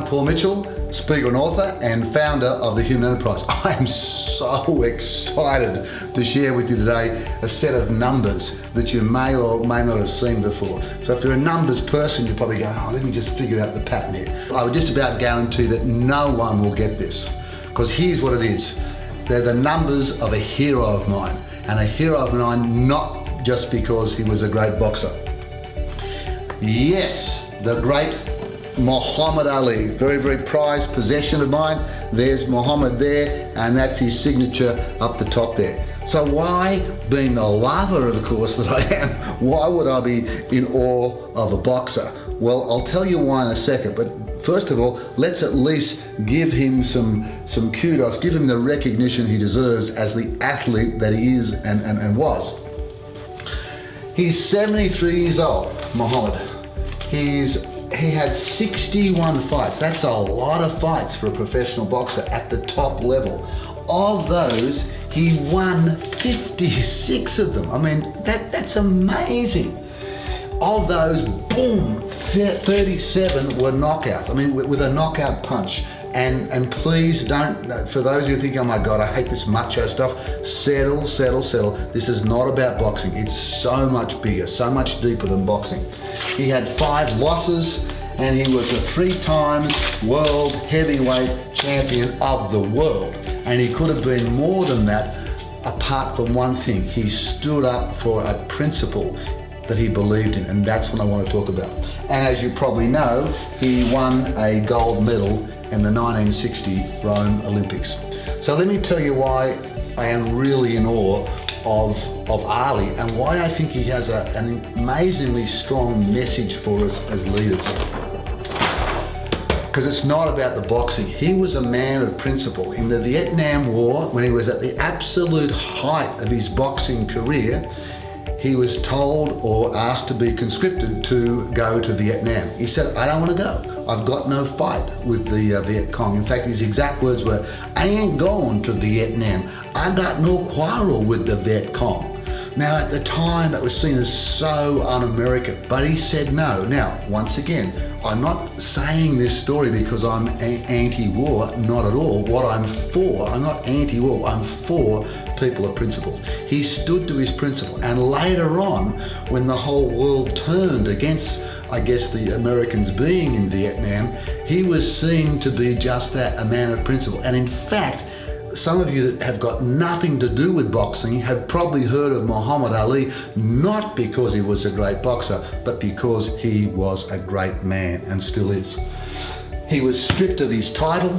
I'm Paul Mitchell, speaker and author and founder of the Human Enterprise. I am so excited to share with you today a set of numbers that you may or may not have seen before. So if you're a numbers person, you're probably going, oh, let me just figure out the pattern here. I would just about guarantee that no one will get this, because here's what it is. They're the numbers of a hero of mine, and a hero of mine not just because he was a great boxer. Yes, the great Muhammad Ali, very, very prized possession of mine. There's Muhammad there, and that's his signature up the top there. So why, being the lover, of course, that I am, why would I be in awe of a boxer? Well, I'll tell you why in a second, but first of all, let's at least give him some kudos, give him the recognition he deserves as the athlete that he is and was. He's 73 years old, Muhammad. He had 61 fights. That's a lot of fights for a professional boxer at the top level. Of those, he won 56 of them. I mean, that's amazing. Of those, boom, 37 were knockouts. I mean, with a knockout punch. And please don't, for those who think, oh my God, I hate this macho stuff, settle. This is not about boxing. It's so much bigger, so much deeper than boxing. He had 5 losses, and he was a 3-time world heavyweight champion of the world. And he could have been more than that, apart from one thing. He stood up for a principle that he believed in, and that's what I want to talk about. And as you probably know, he won a gold medal in the 1960 Rome Olympics. So let me tell you why I am really in awe of Ali, and why I think he has an amazingly strong message for us as leaders. Because it's not about the boxing. He was a man of principle. In the Vietnam War, when he was at the absolute height of his boxing career, he was told or asked to be conscripted to go to Vietnam. He said, I don't want to go. I've got no fight with the Viet Cong. In fact, his exact words were, I ain't going to Vietnam. I got no quarrel with the Viet Cong. Now, at the time, that was seen as so un-American, but he said no. Now, once again, I'm not saying this story because I'm anti-war, not at all. What I'm for, I'm not anti-war, I'm for people of principles. He stood to his principle, and later on, when the whole world turned against, I guess, the Americans being in Vietnam, he was seen to be just that, a man of principle. And in fact, some of you that have got nothing to do with boxing have probably heard of Muhammad Ali, not because he was a great boxer, but because he was a great man, and still is. He was stripped of his title.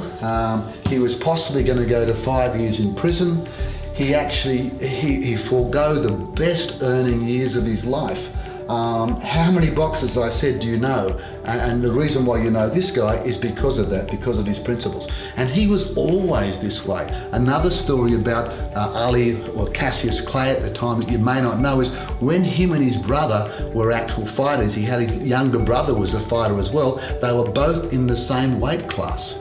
He was possibly going to go to 5 years in prison. He forego the best earning years of his life. How many boxers, I said, do you know? And the reason why you know this guy is because of that, because of his principles. And he was always this way. Another story about Ali, or Cassius Clay at the time, that you may not know, is when him and his brother were actual fighters, he had his younger brother was a fighter as well, they were both in the same weight class.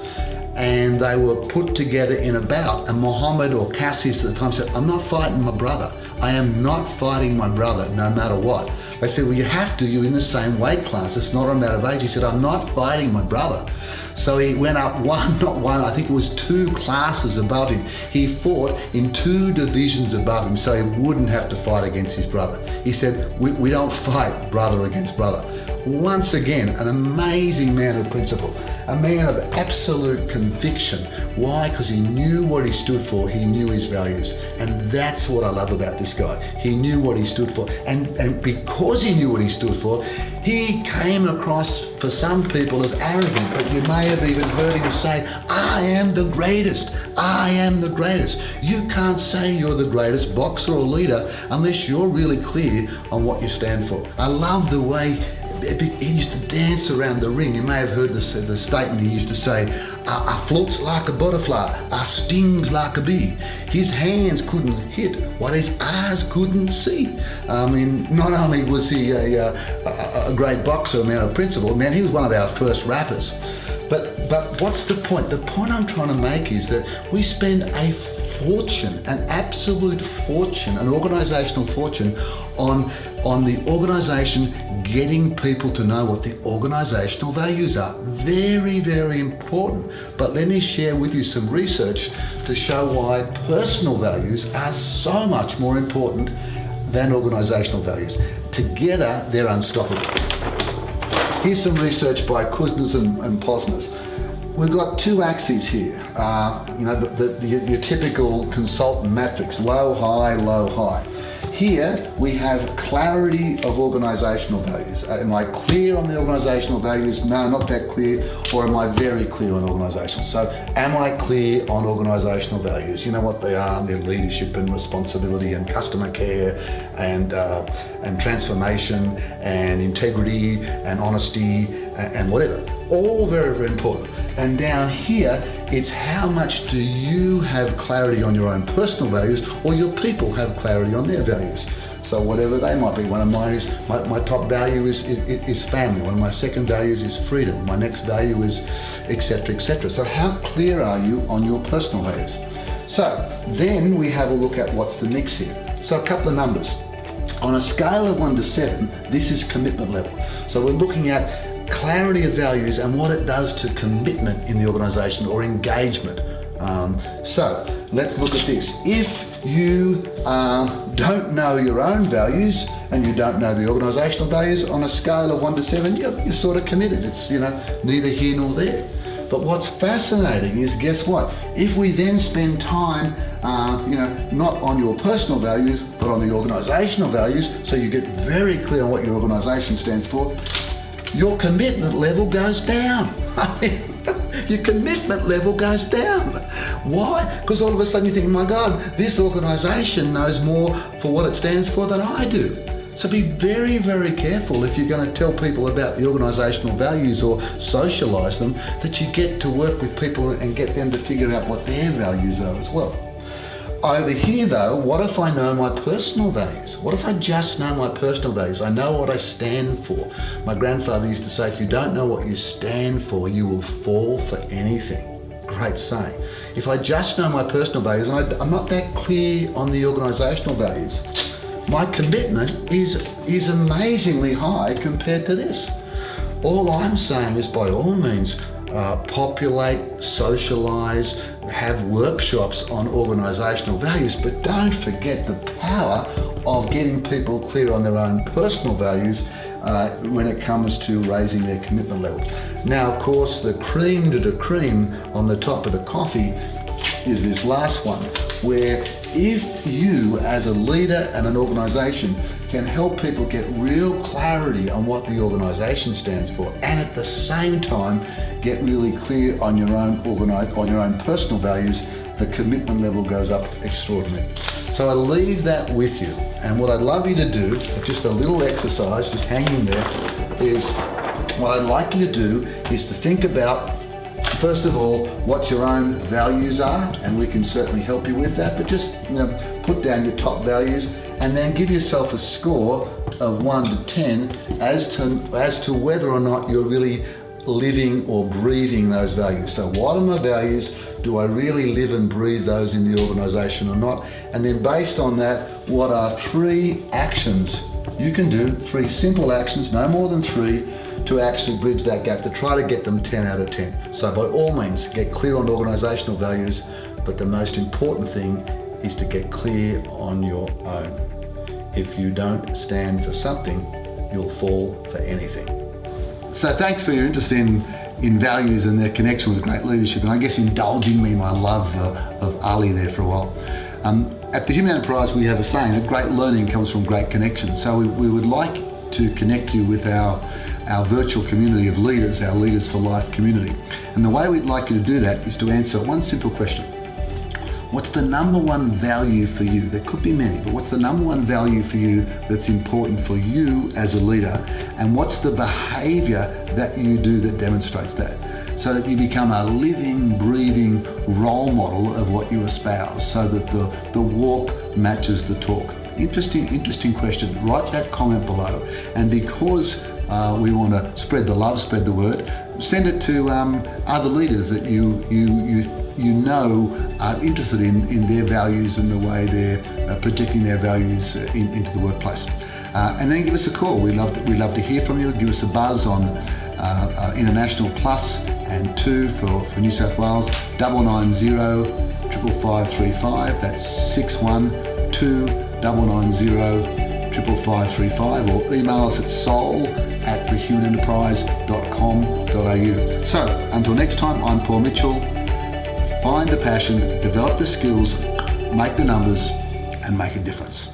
And they were put together in a bout, and Muhammad, or Cassius at the time, said, I'm not fighting my brother. I am not fighting my brother, no matter what. They said, well, you have to, you're in the same weight class, it's not a matter of age. He said, I'm not fighting my brother. So he went up I think it was 2 classes above him. He fought in 2 divisions above him, so he wouldn't have to fight against his brother. He said, we don't fight brother against brother. Once again, an amazing man of principle, a man of absolute conviction. Why? Because he knew what he stood for, he knew his values. And that's what I love about this guy. He knew what he stood for. And because he knew what he stood for, he came across, for some people, as arrogant, but you may have even heard him say, I am the greatest. I am the greatest. You can't say you're the greatest boxer or leader unless you're really clear on what you stand for. I love the way he used to dance around the ring. You may have heard the statement he used to say, I floats like a butterfly, I stings like a bee. His hands couldn't hit what his eyes couldn't see. I mean, not only was he a great boxer, a man of principle, man, he was one of our first rappers. But what's the point? The point I'm trying to make is that we spend a fortune, an absolute fortune, an organizational fortune on the organization getting people to know what the organizational values are. Very, very important. But let me share with you some research to show why personal values are so much more important than organizational values. Together, they're unstoppable. Here's some research by Kuzners and Posners. We've got two axes here. Your typical consultant matrix, low, high, low, high. Here we have clarity of organisational values. Am I clear on the organisational values? No, not that clear. Or am I very clear on organisational? So am I clear on organisational values? You know what they are, they're leadership and responsibility and customer care and transformation and integrity and honesty and whatever. All very, very important. And down here, it's how much do you have clarity on your own personal values, or your people have clarity on their values. So whatever they might be. One of mine is, my top value is family. One of my second values is freedom. My next value is etc., etc. So how clear are you on your personal values? So then we have a look at what's the mix here. So a couple of numbers. On a scale of 1 to 7, this is commitment level. So we're looking at clarity of values and what it does to commitment in the organisation or engagement. So let's look at this. If you don't know your own values and you don't know the organisational values, on a scale of 1 to 7, you're sort of committed. It's neither here nor there. But what's fascinating is, guess what? If we then spend time, not on your personal values, but on the organisational values, so you get very clear on what your organisation stands for, your commitment level goes down. Your commitment level goes down. Why? Because all of a sudden you think, my God, this organisation knows more for what it stands for than I do. So be very, very careful if you're going to tell people about the organisational values or socialise them, that you get to work with people and get them to figure out what their values are as well. Over here though, what if I know my personal values? What if I just know my personal values? I know what I stand for. My grandfather used to say, if you don't know what you stand for, you will fall for anything. Great saying. If I just know my personal values and I'm not that clear on the organisational values, my commitment is amazingly high compared to this. All I'm saying is, by all means, populate, socialise, have workshops on organisational values, but don't forget the power of getting people clear on their own personal values when it comes to raising their commitment level. Now, of course, the cream de la cream on the top of the coffee is this last one, where if you as a leader and an organisation can help people get real clarity on what the organisation stands for, and at the same time get really clear on your own personal values, the commitment level goes up extraordinarily. So I leave that with you, and what I'd love you to do, just a little exercise, just hanging there, is what I'd like you to do is to think about, first of all, what your own values are, and we can certainly help you with that, but just put down your top values and then give yourself a score of 1 to 10 as to whether or not you're really living or breathing those values. So what are my values? Do I really live and breathe those in the organisation or not? And then based on that, what are 3 actions you can do, 3 simple actions, no more than 3, to actually bridge that gap, to try to get them 10 out of 10. So by all means, get clear on organisational values, but the most important thing is to get clear on your own. If you don't stand for something, you'll fall for anything. So thanks for your interest in values and their connection with great leadership, and I guess indulging me my love of Ali there for a while. At the Human Enterprise, we have a saying that great learning comes from great connection. So we would like to connect you with our virtual community of leaders, our Leaders for Life community. And the way we'd like you to do that is to answer one simple question. What's the number one value for you? There could be many, but what's the number one value for you that's important for you as a leader? And what's the behaviour that you do that demonstrates that? So that you become a living, breathing role model of what you espouse, so that the walk matches the talk. Interesting question. Write that comment below. And because we want to spread the love, spread the word, send it to other leaders that you you know are interested in their values and the way they're projecting their values into the workplace. And then give us a call. We'd love to hear from you. Give us a buzz on International Plus and 2 for New South Wales, 990 55535. That's 612 990 555, or email us at soul@thehumanenterprise.com.au. So until next time, I'm Paul Mitchell. Find the passion, develop the skills, make the numbers, and make a difference.